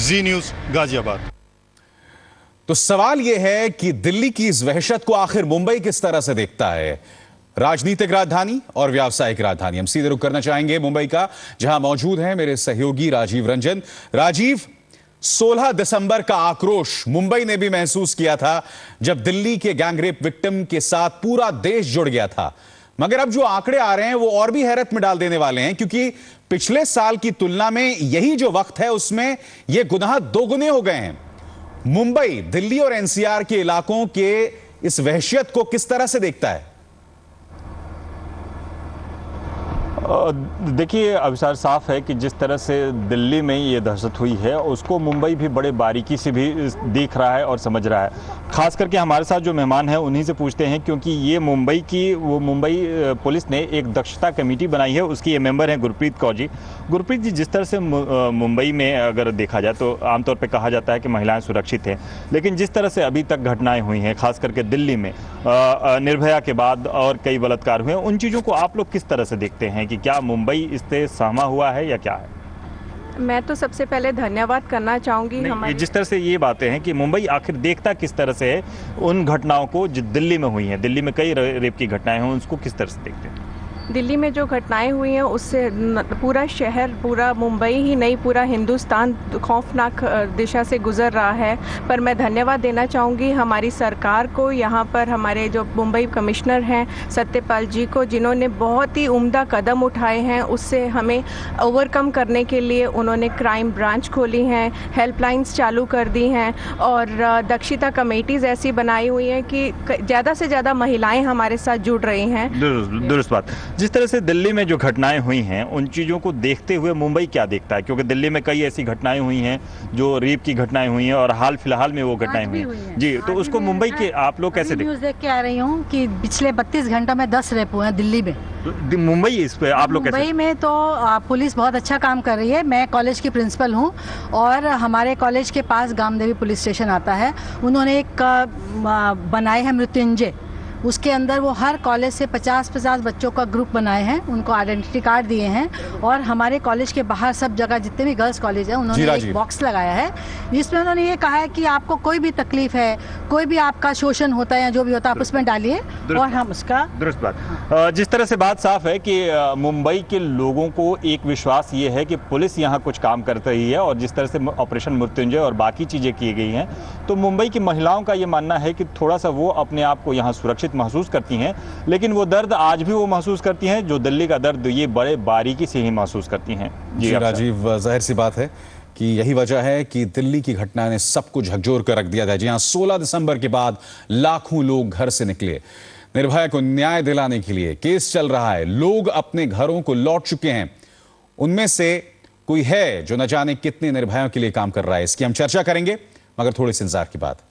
जी news Ghaziabad. तो सवाल यह है कि दिल्ली की इस वहशत को आखिर मुंबई किस तरह से देखता है। राजनीतिक राजधानी और व्यावसायिक राजधानी। हम सीधे रुख करना चाहेंगे मुंबई का, जहां मौजूद हैं मेरे सहयोगी राजीव रंजन। राजीव, 16 दिसंबर का आक्रोश मुंबई ने भी महसूस किया था, जब दिल्ली के गैंगरेप विक्टिम के साथ पूरा देश जुड़ गया था। मगर अब जो आंकड़े आ रहे हैं वो और भी हैरत में डाल देने वाले हैं, क्योंकि पिछले साल की तुलना में यही जो वक्त है उसमें ये गुनाह दोगुने हो गए हैं। मुंबई, दिल्ली और एनसीआर के इलाकों के इस वहशियत को किस तरह से देखता है? देखिए अभिसार, साफ है कि जिस तरह से दिल्ली में ये दहशत हुई है उसको मुंबई भी बड़े बारीकी से भी देख रहा है और समझ रहा है। खास करके हमारे साथ जो मेहमान हैं उन्हीं से पूछते हैं, क्योंकि ये मुंबई पुलिस ने एक दक्षता कमेटी बनाई है, उसकी ये मेंबर हैं गुरप्रीत कौर जी। गुरप्रीत जी, जिस तरह से मुंबई में अगर देखा जाए तो आमतौर पर कहा जाता है कि महिलाएं सुरक्षित हैं, लेकिन जिस तरह से अभी तक घटनाएं हुई हैं, खास करके दिल्ली में निर्भया के बाद और कई बलात्कार हुए हैं, उन चीज़ों को आप लोग किस तरह से देखते हैं कि क्या मुंबई इससे सहमा हुआ है या क्या है? मैं तो सबसे पहले धन्यवाद करना चाहूँगी। हमारी जिस तरह से ये बातें हैं कि मुंबई आखिर देखता किस तरह से है उन घटनाओं को जो दिल्ली में हुई हैं, दिल्ली में कई रेप की घटनाएं हैं, उसको किस तरह से देखते हैं? दिल्ली में जो घटनाएं हुई हैं उससे पूरा शहर, पूरा मुंबई ही नहीं, पूरा हिंदुस्तान खौफनाक दिशा से गुजर रहा है। पर मैं धन्यवाद देना चाहूँगी हमारी सरकार को, यहाँ पर हमारे जो मुंबई कमिश्नर हैं सत्यपाल जी को, जिन्होंने बहुत ही उम्दा कदम उठाए हैं। उससे हमें ओवरकम करने के लिए उन्होंने क्राइम ब्रांच खोली हैं, हेल्पलाइंस चालू कर दी हैं और दक्षता कमेटीज़ ऐसी बनाई हुई हैं कि ज़्यादा से ज़्यादा महिलाएँ हमारे साथ जुड़ रही हैं। दुरुस्त बात। जिस तरह से दिल्ली में जो घटनाएं हुई हैं उन चीज़ों को देखते हुए मुंबई क्या देखता है? क्योंकि दिल्ली में कई ऐसी घटनाएं हुई हैं जो रेप की घटनाएं हुई हैं और हाल फिलहाल में वो घटनाएं हुई हैं जी, तो उसको मुंबई के आप लोग कैसे न्यूज़ देख के आ रही हूँ कि पिछले 32 घंटों में 10 रेप हुए हैं दिल्ली में। तो मुंबई इस पे आप लोग कैसे? मुंबई में तो पुलिस बहुत अच्छा काम कर रही है। मैं कॉलेज की प्रिंसिपल हूँ और हमारे कॉलेज के पास गामदेवी पुलिस स्टेशन आता है। उन्होंने एक बनाए हैं मृत्युंजय, उसके अंदर वो हर कॉलेज से 50-50 बच्चों का ग्रुप बनाए हैं, उनको आइडेंटिटी कार्ड दिए हैं और हमारे कॉलेज के बाहर सब जगह जितने भी गर्ल्स कॉलेज हैं उन्होंने एक बॉक्स लगाया है, जिसमें उन्होंने ये कहा है कि आपको कोई भी तकलीफ है, कोई भी आपका शोषण होता है या जो भी होता है आप उसमें डालिए और हम उसका। दुरुस्त बात। जिस तरह से बात साफ है कि मुंबई के लोगों को एक विश्वास ये है कि पुलिस यहाँ कुछ काम कर रही है और जिस तरह से ऑपरेशन मृत्युंजय और बाकी चीज़ें की गई हैं, तो मुंबई की महिलाओं का ये मानना है कि थोड़ा सा वो अपने आप को यहाँ सुरक्षित महसूस करती हैं, लेकिन वो दर्द आज भी वो महसूस करती हैं जो दिल्ली का दर्द ये बड़े बारीकी से ही महसूस करती हैं। जी राजीव, जाहिर सी बात है कि यही वजह है कि दिल्ली की घटना ने सबको झकझोर कर रख दिया था। जी हाँ, 16 दिसंबर के बाद लाखों लोग घर से निकले निर्भया को न्याय दिलाने के लिए। केस चल रहा है, लोग अपने घरों को लौट चुके हैं। उनमें से कोई है जो न जाने कितने निर्भयाओं के लिए काम कर रहा है। इसकी हम चर्चा करेंगे, मगर थोड़े से इंतजार की बात।